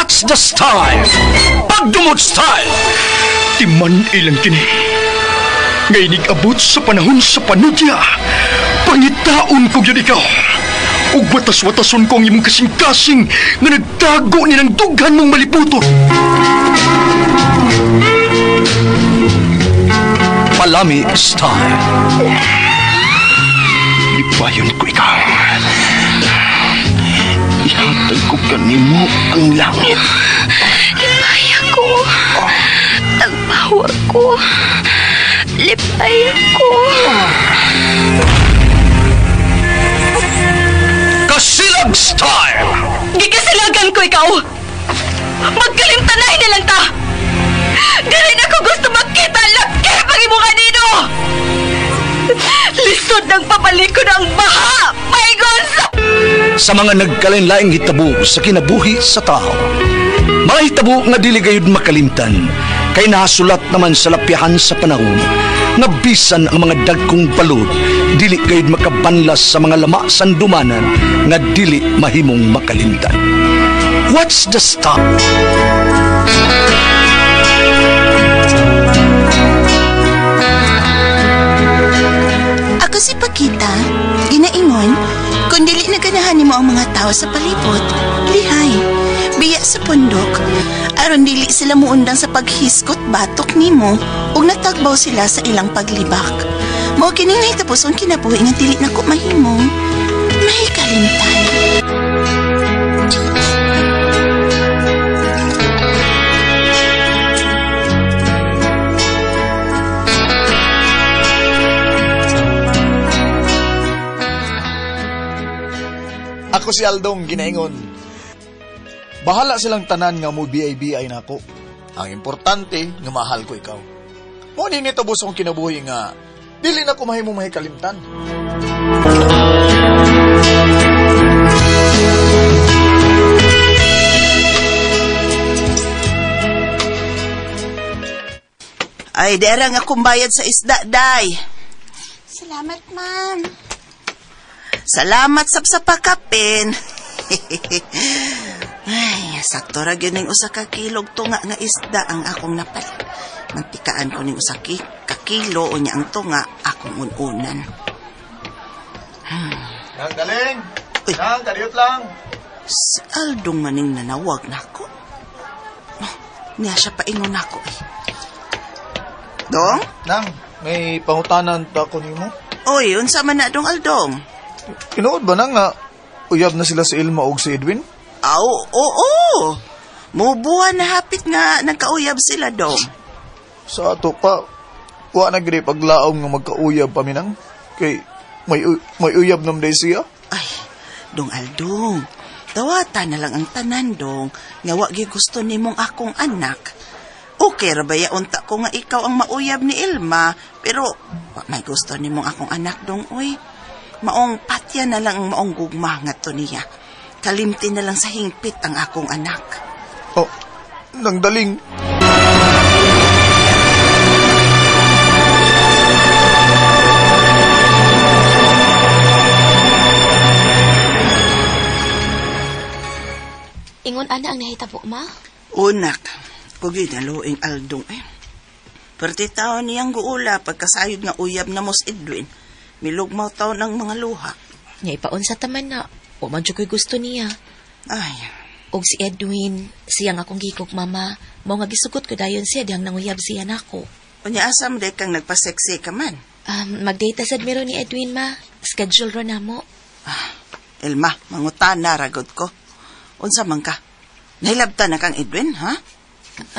What's the style? Pagdumot style! Timan ilang kini. Ngayon abot sa panahon sa panudya. Pangitaon ko yun ikaw. Ug watas-watason ko ang imong kasing-kasing nga nagtago ni ng dughan mong maliputon. Palami style. Ibayon ko ikaw. Ihatag ko kanimo ang langit. Lipay ako. Tagpaw ako. Lipay ako. Kasilag style. Gikasilagan ko ikaw. Magkalimtanay na lang ta. Dili na ko gusto makita laki pag imo kanino. Lisod ng papalikod ang baha. Maygon Sa mga nagkalain-laing hitabo sa kinabuhi sa tao, mga hitabo nga dili gayud makalimtan, kay nasulat naman sa lapyahan sa panahon, nga bisan ang mga dagkong balod, dili gayud makabanlas sa mga lama sandumanan, nga dili mahimong makalimtan. What's the stop? Ako si Pakita, ginaingon, kung dili na ganahan mo ang mga tao sa palibot, lihay, biya sa pundok, aron dili sila muundang sa paghiskot batok nimo, ug natagbaw sila sa ilang paglibak. Mao kining nahitapos ang kinabuhi nga dili nako mahimong mahikalimtan. Ako si Aldong, ginaingon. Bahala silang tanan nga mo BIB ay nako. Ang importante nga mahal ko ikaw. Mo ni nitabos akong kinabuhi nga dili na ko mahimong mahikalimtan. Ay, dera nga akong bayad sa isda, day. Salamat, ma'am. Salamat sa pakapin. Ay, sakto ra gyud ning usa ka kilog tunga nga isda ang akong napalit. Mantikaan ko ning usa ka kilo unya ang tunga akong ununan. Nang galing. Nang kadiyot lang. Si Aldong maning nanawag nako. Oh, niya siya paingon nako eh. Dong? Nang, may pangutanan ta ko nimo. Oy, unsa man na dong Aldong? Tinuod ba na nga uyab na sila si Ilma ug si Edwin? Aw, oo. Mubuhan na hapit nga nagkauyab sila, Dong. Sa ato pa, wa na giri paglaom nga magkauyab pa minang. Kay may uyab nam day siya. Ay, Dong Aldong, tawata na lang ang tanan, Dong, nga wa gyud gusto nimong akong anak. Okay ra ba unta ko nga ikaw ang mauyab ni Ilma, pero wa may gusto nimong akong anak, Dong, uy. Maong patya na lang ang maong gugma nga to niya. Kalimti na lang sa hingpit ang akong anak. Oh, nang daling. Ingon ana ang nahitabo, ma? Unak, kugi na luing Aldong eh. Perti taon niyang guula pagkasayod nga uyab na mos Edwin. Milugmaw taon ng mga luha. Niya ipaon sa taman na. O man ko'y gusto niya. Ay. Og si Edwin, siyang akong gikog mama. Mao nga gisugot ko dayon siya diyang nanguyab siya nako. Unya asam day kang nagpaseksi ka man. Magdata sad mero ni Edwin, ma. Schedule ro na mo. Ilma, mangutana ragod ko. Unsa man ka? Nahilabta na kang Edwin, ha?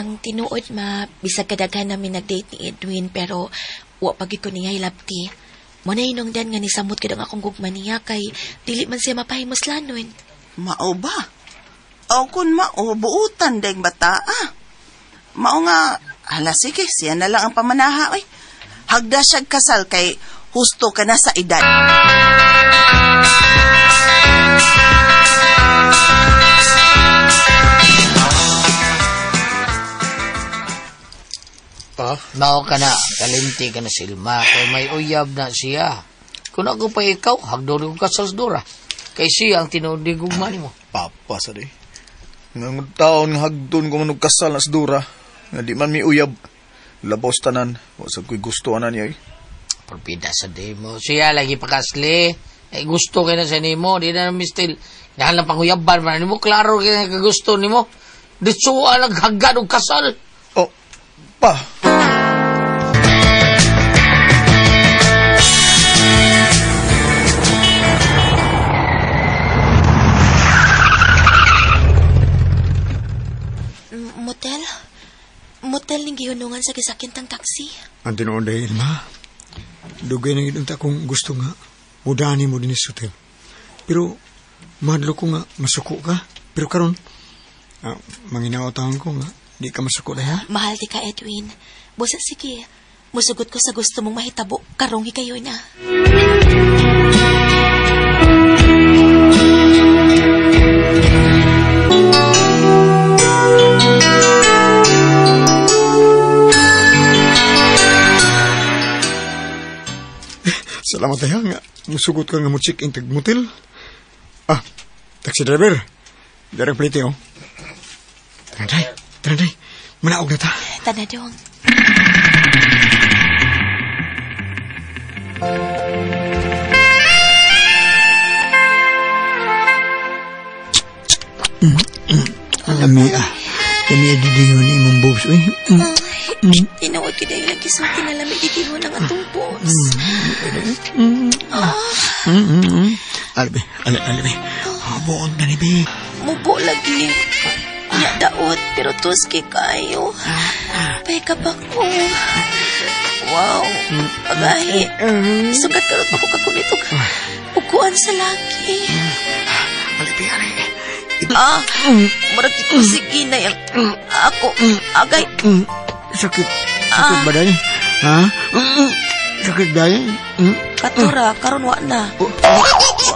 Ang tinuod, ma, bisag kadaghan namin nag-date ni Edwin, pero wa pagi ko niya hilabti. Muna inongdan nga ni samot kadang akong gugma niya kay dili man siya mapahimos lanon. Mao ba? O kun mao, buutan dayng bata, Mao nga, hala sige, siya na lang ang pamanaha, oy. Hagda siyag kasal kay husto ka na sa edad. Nao ka na, kalimti ka na silma, kay may uyab na siya. Kung ako pa ikaw, hagdori ko ka sa sdura. Kay siya ang tinuod ni gugma ni mo. Papa sa day. Nga taon nga hagdon ko manog kasal na sa dura. Nga di man mi uyab. Labos tanan. Wasag ko'y gusto anan niya eh. Porbida sa day mo. Siya lagi pakasli. Gusto ka na sa nimo. Di na mistil. Dahil lang panguyaban man nimo. Klaro ka na kagusto nimo. Ditsuwa naghagad og kasal. Oh, pa. Motel ning gihunungan sa gisakintang taxi. Ang tinuod dahil, ma. Dugay na gid kung gusto nga. Mudani mo din sa hotel. Pero, madlo ko nga, masuko ka. Pero karon, manginaw-taon ko nga, di ka masuko na ha? Mahal di ka, Edwin. Busa sige, musugot ko sa gusto mong mahitabo. Karong kayo na. Salamat tayo nga. Musugot ka nga mo check-in tag-motel. Taxi driver. Darang plate oh. Tara day. Manaog na ta. Tanadong. Lami adidiyon ni imong boobs. Tinawag ka dahil lagi sa tinalamig ditiho ng atong boobs. Albi. Buong na ni Bi. Mubo lagi. Nya daot, pero tuski kayo. Peka pa ko. Wow. Pagahi. Sugat karot ako kakunitog. Uguan sa laki. Albi. Murag ko sige na yan. Ako, agay. Sakit ba dahil? Ha? Sakit dahil? Katura, karon wa na.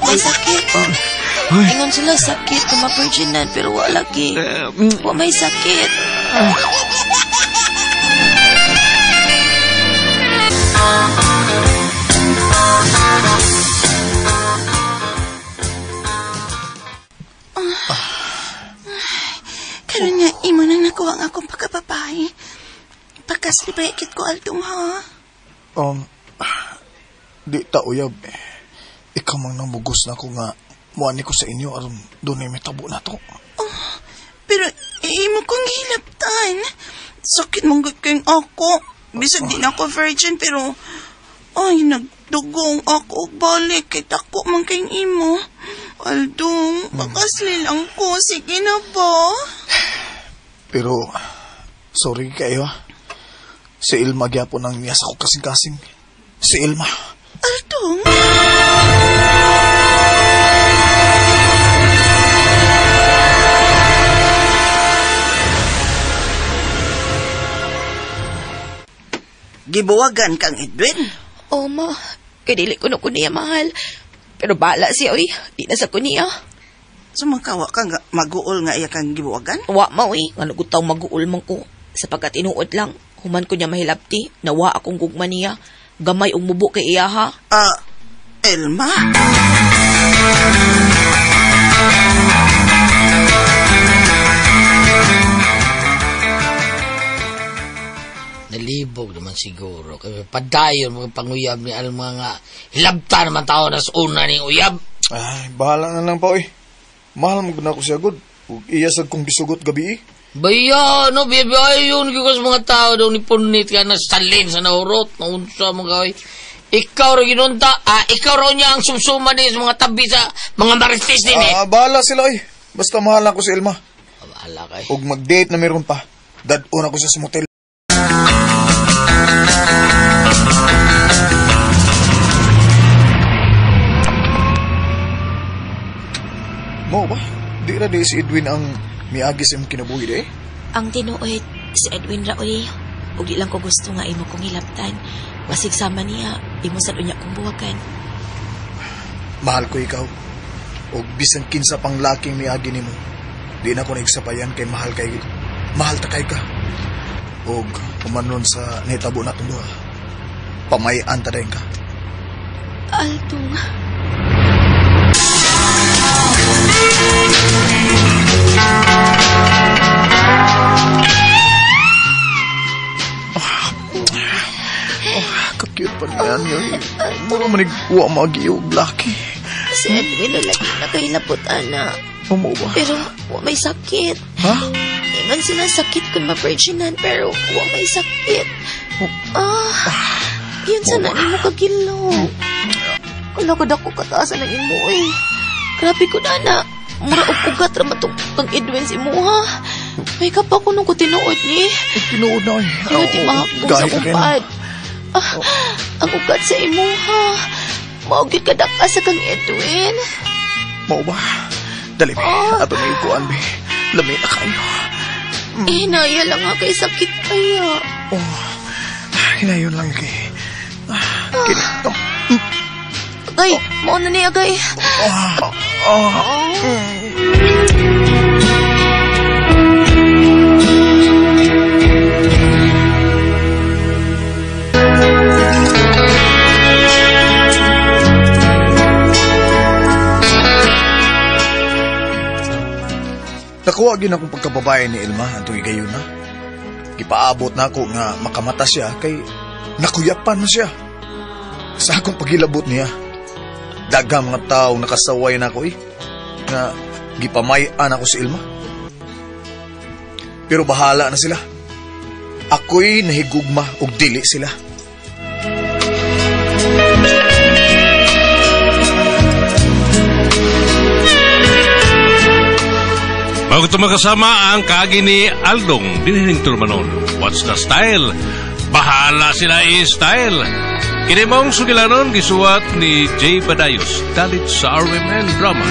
May sakit. Ingon sila sakit, kumavirginan, pero wa lagi. Wa may sakit. Karon nga, imo nang nakuha ang akong pagkababae. Pagkaslibakit ko, Aldong, ha? Di ta uyab. Ikaw mang namugos na ko nga muani ko sa inyo aron doon ay may tabo na to. Pero, imo kong hilaptan. Sakit mong gagawin ako. Bisag din ako virgin, pero, nagdugong ako. Balik, kay tako man kayong imo. Aldong, pakasli lang ko. Sige na ba? Pero, sorry kayo ha. Si Ilma gyapon ang niya sa ko kasing-kasing. Si Ilma. Aldong? Gibuwagan kang Edwin? Ma. Kadili ko na niya, mahal. Pero bala siya, oy. Di na sa kuniya. Sumangkawa ka nga mag-uol nga iya kang gibuwagan? Wa ma, oy. Ano gutaw mag-uul man ko. Sapagkat inuod lang. Human ko niya mahilapti. Nawa akong gugma niya. Gamay ug mubo kay iya, ha? Elma? Nalibog naman siguro. Kaya padayon mga panguyab ni Alma nga. Hilabta naman tao na sa una ning uyab. Ay, bahala na lang pa, oy. Mahal mo na ko siya, good. Iyasag kong gisugot gabi, Baya, no, bebe, ayun, kikos mga tao daw ni punit ka na salin sa naurot. Naunsa mo gawin. Ikaw rin ginunta, ikaw rin niya ang sumsuma din sa mga tabi sa mga marites din eh. Bahala sila, oy. Basta mahal na ko si Ilma. Bahala kay. Huwag mag-date na meron pa. Dad-una ko siya sa motel. Mo ba? Di na di si Edwin ang miagi sa imong kinabuhi de? Ang tinuod, si Edwin Raoy. Ug di lang ko gusto nga imo kong hilaptan. Wasig sama niya, imo sa dunya kong buwagan. Mahal ko ikaw. O bisan kinsa pang laking miagi nimo. Di na ko naigsapayan kay mahal ta kay ka. O kumanon sa nitabo na itong duha. Pamayan ta dahin ka. Aldong. Kakiyot pa na yan. Mga manigwa mag-iog laki. Si Edwin lagi na kahilapot, ana. Mo ba? Pero wa may sakit. Ha? Iman sila sakit kung ma-virginan, pero wa may sakit. Yun sana ni mo kagilong. Kala ko dako kataasan ng imo eh. Grabe ko na. Mura og ugat ra matong kang Edwin si mo ha. May kapa ko nung ko tinuod ni. Tinuod na eh. Kaya di mahakong sa upad. Ang ugat sa imo ha. Maugit ka daka sa kang Edwin. Mau ba? Dali be. Ato may ikuan be. Lamay na kayo. Hinaya lang nga kay sakit kaya. Hinayon lang kay. Kinitom. Agay, mauna ni Agay. Nakuha gin akong pagkababae ni Ilma antong igayon na. Gipaabot na ako nga makamata siya kay nakuyapan na siya. Sa akong pagilabot niya, daghang mga tao nakasaway na ako nga gipamayan ako si Ilma. Pero bahala na sila. Ako'y nahigugma og dili sila. Bago ito makasama ang kaagi ni Aldong, Biniling Turmanon. What's the style? Bahala sila i-style. Kinimong sugilanon gisuwat ni Jay Badayos, dalit sa RMN Drama.